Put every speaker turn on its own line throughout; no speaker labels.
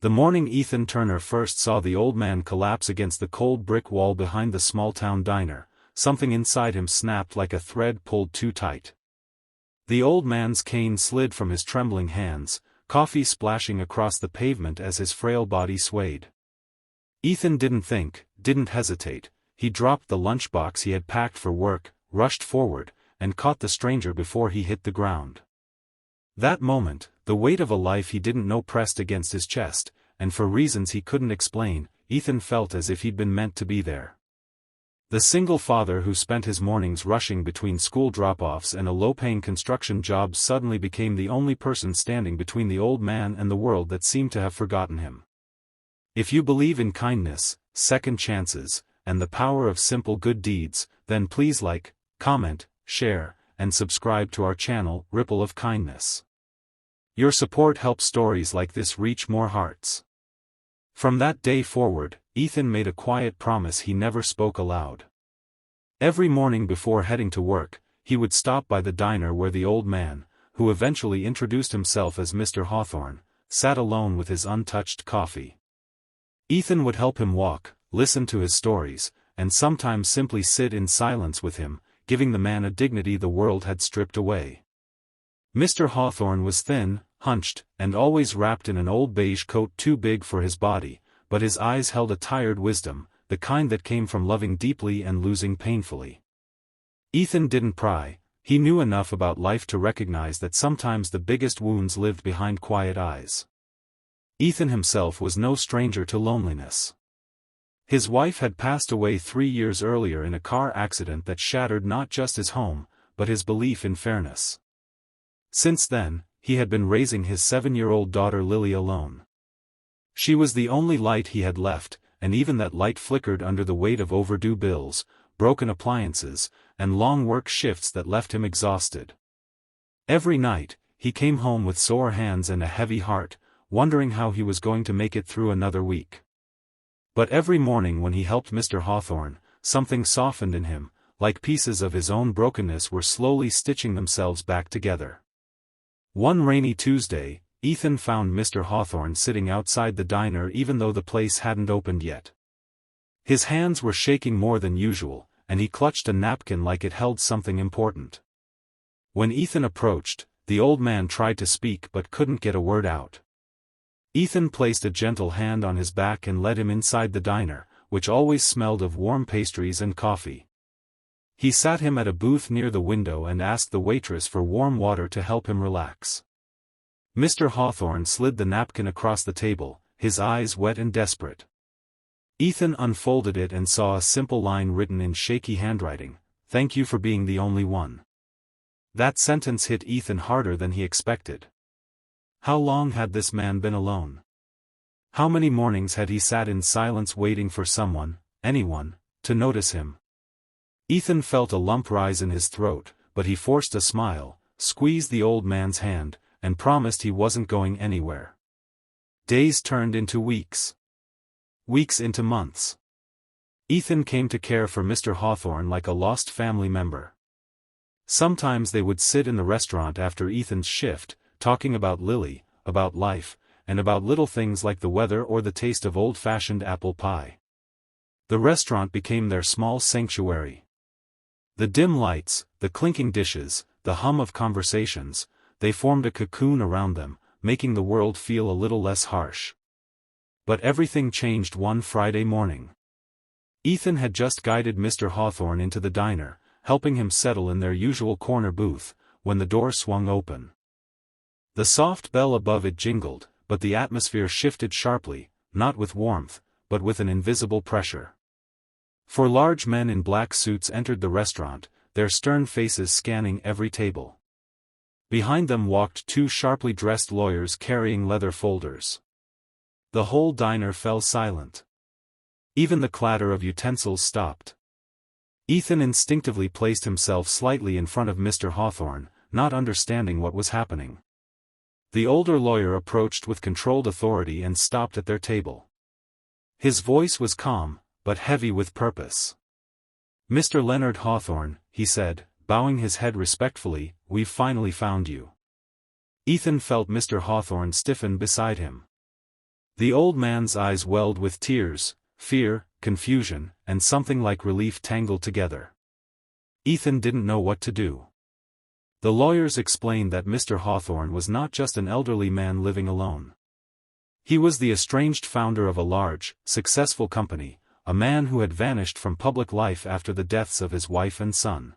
The morning Ethan Turner first saw the old man collapse against the cold brick wall behind the small-town diner, something inside him snapped like a thread pulled too tight. The old man's cane slid from his trembling hands, coffee splashing across the pavement as his frail body swayed. Ethan didn't think, didn't hesitate. He dropped the lunchbox he had packed for work, rushed forward, and caught the stranger before he hit the ground. That moment, the weight of a life he didn't know pressed against his chest, and for reasons he couldn't explain, Ethan felt as if he'd been meant to be there. The single father who spent his mornings rushing between school drop-offs and a low-paying construction job suddenly became the only person standing between the old man and the world that seemed to have forgotten him. If you believe in kindness, second chances, and the power of simple good deeds, then please like, comment, share, and subscribe to our channel, Ripple of Kindness. Your support helps stories like this reach more hearts. From that day forward, Ethan made a quiet promise he never spoke aloud. Every morning before heading to work, he would stop by the diner where the old man, who eventually introduced himself as Mr. Hawthorne, sat alone with his untouched coffee. Ethan would help him walk, listen to his stories, and sometimes simply sit in silence with him, giving the man a dignity the world had stripped away. Mr. Hawthorne was thin, hunched, and always wrapped in an old beige coat too big for his body, but his eyes held a tired wisdom, the kind that came from loving deeply and losing painfully. Ethan didn't pry. He knew enough about life to recognize that sometimes the biggest wounds lived behind quiet eyes. Ethan himself was no stranger to loneliness. His wife had passed away 3 years earlier in a car accident that shattered not just his home, but his belief in fairness. Since then, he had been raising his 7-year-old daughter Lily alone. She was the only light he had left, and even that light flickered under the weight of overdue bills, broken appliances, and long work shifts that left him exhausted. Every night, he came home with sore hands and a heavy heart, wondering how he was going to make it through another week. But every morning when he helped Mr. Hawthorne, something softened in him, like pieces of his own brokenness were slowly stitching themselves back together. One rainy Tuesday, Ethan found Mr. Hawthorne sitting outside the diner even though the place hadn't opened yet. His hands were shaking more than usual, and he clutched a napkin like it held something important. When Ethan approached, the old man tried to speak but couldn't get a word out. Ethan placed a gentle hand on his back and led him inside the diner, which always smelled of warm pastries and coffee. He sat him at a booth near the window and asked the waitress for warm water to help him relax. Mr. Hawthorne slid the napkin across the table, his eyes wet and desperate. Ethan unfolded it and saw a simple line written in shaky handwriting, "Thank you for being the only one." That sentence hit Ethan harder than he expected. How long had this man been alone? How many mornings had he sat in silence waiting for someone, anyone, to notice him? Ethan felt a lump rise in his throat, but he forced a smile, squeezed the old man's hand, and promised he wasn't going anywhere. Days turned into weeks. Weeks into months. Ethan came to care for Mr. Hawthorne like a lost family member. Sometimes they would sit in the restaurant after Ethan's shift, talking about Lily, about life, and about little things like the weather or the taste of old-fashioned apple pie. The restaurant became their small sanctuary. The dim lights, the clinking dishes, the hum of conversations, they formed a cocoon around them, making the world feel a little less harsh. But everything changed one Friday morning. Ethan had just guided Mr. Hawthorne into the diner, helping him settle in their usual corner booth, when the door swung open. The soft bell above it jingled, but the atmosphere shifted sharply, not with warmth, but with an invisible pressure. 4 large men in black suits entered the restaurant, their stern faces scanning every table. Behind them walked 2 sharply dressed lawyers carrying leather folders. The whole diner fell silent. Even the clatter of utensils stopped. Ethan instinctively placed himself slightly in front of Mr. Hawthorne, not understanding what was happening. The older lawyer approached with controlled authority and stopped at their table. His voice was calm, but heavy with purpose. "Mr. Leonard Hawthorne," he said, bowing his head respectfully, "we've finally found you." Ethan felt Mr. Hawthorne stiffen beside him. The old man's eyes welled with tears, fear, confusion, and something like relief tangled together. Ethan didn't know what to do. The lawyers explained that Mr. Hawthorne was not just an elderly man living alone. He was the estranged founder of a large, successful company, a man who had vanished from public life after the deaths of his wife and son.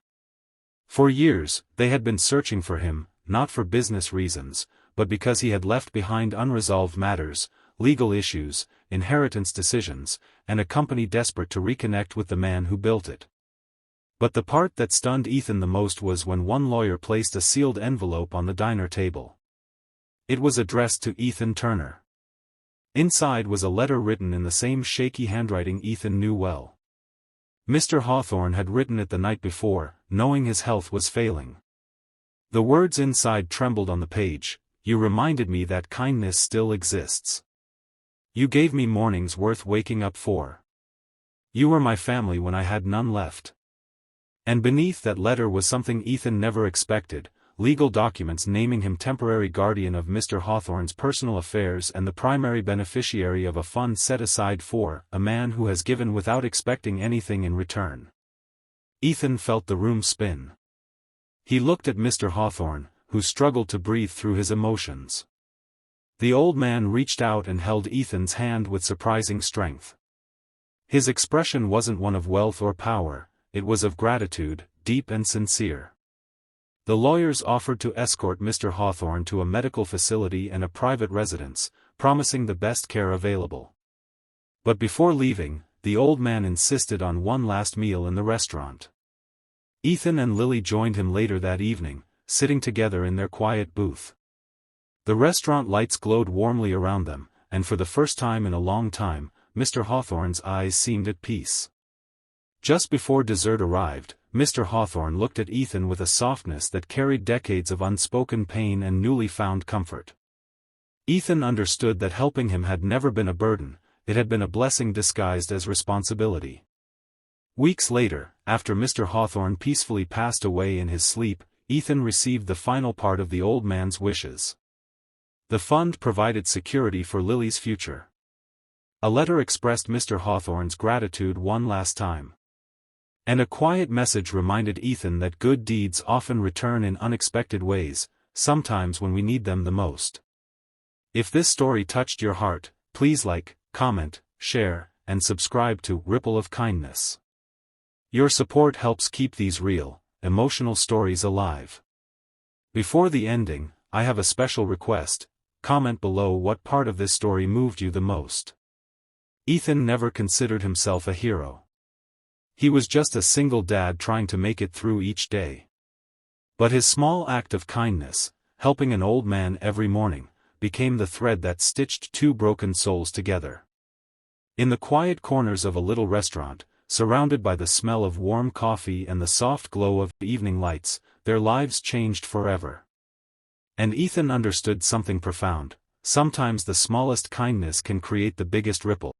For years, they had been searching for him, not for business reasons, but because he had left behind unresolved matters, legal issues, inheritance decisions, and a company desperate to reconnect with the man who built it. But the part that stunned Ethan the most was when one lawyer placed a sealed envelope on the diner table. It was addressed to Ethan Turner. Inside was a letter written in the same shaky handwriting Ethan knew well. Mr. Hawthorne had written it the night before, knowing his health was failing. The words inside trembled on the page. "You reminded me that kindness still exists. You gave me mornings worth waking up for. You were my family when I had none left." And beneath that letter was something Ethan never expected, legal documents naming him temporary guardian of Mr. Hawthorne's personal affairs and the primary beneficiary of a fund set aside for a man who has given without expecting anything in return. Ethan felt the room spin. He looked at Mr. Hawthorne, who struggled to breathe through his emotions. The old man reached out and held Ethan's hand with surprising strength. His expression wasn't one of wealth or power, it was of gratitude, deep and sincere. The lawyers offered to escort Mr. Hawthorne to a medical facility and a private residence, promising the best care available. But before leaving, the old man insisted on one last meal in the restaurant. Ethan and Lily joined him later that evening, sitting together in their quiet booth. The restaurant lights glowed warmly around them, and for the first time in a long time, Mr. Hawthorne's eyes seemed at peace. Just before dessert arrived, Mr. Hawthorne looked at Ethan with a softness that carried decades of unspoken pain and newly found comfort. Ethan understood that helping him had never been a burden, it had been a blessing disguised as responsibility. Weeks later, after Mr. Hawthorne peacefully passed away in his sleep, Ethan received the final part of the old man's wishes. The fund provided security for Lily's future. A letter expressed Mr. Hawthorne's gratitude one last time. And a quiet message reminded Ethan that good deeds often return in unexpected ways, sometimes when we need them the most. If this story touched your heart, please like, comment, share, and subscribe to Ripple of Kindness. Your support helps keep these real, emotional stories alive. Before the ending, I have a special request. Comment below what part of this story moved you the most. Ethan never considered himself a hero. He was just a single dad trying to make it through each day. But his small act of kindness, helping an old man every morning, became the thread that stitched two broken souls together. In the quiet corners of a little restaurant, surrounded by the smell of warm coffee and the soft glow of evening lights, their lives changed forever. And Ethan understood something profound. Sometimes the smallest kindness can create the biggest ripple.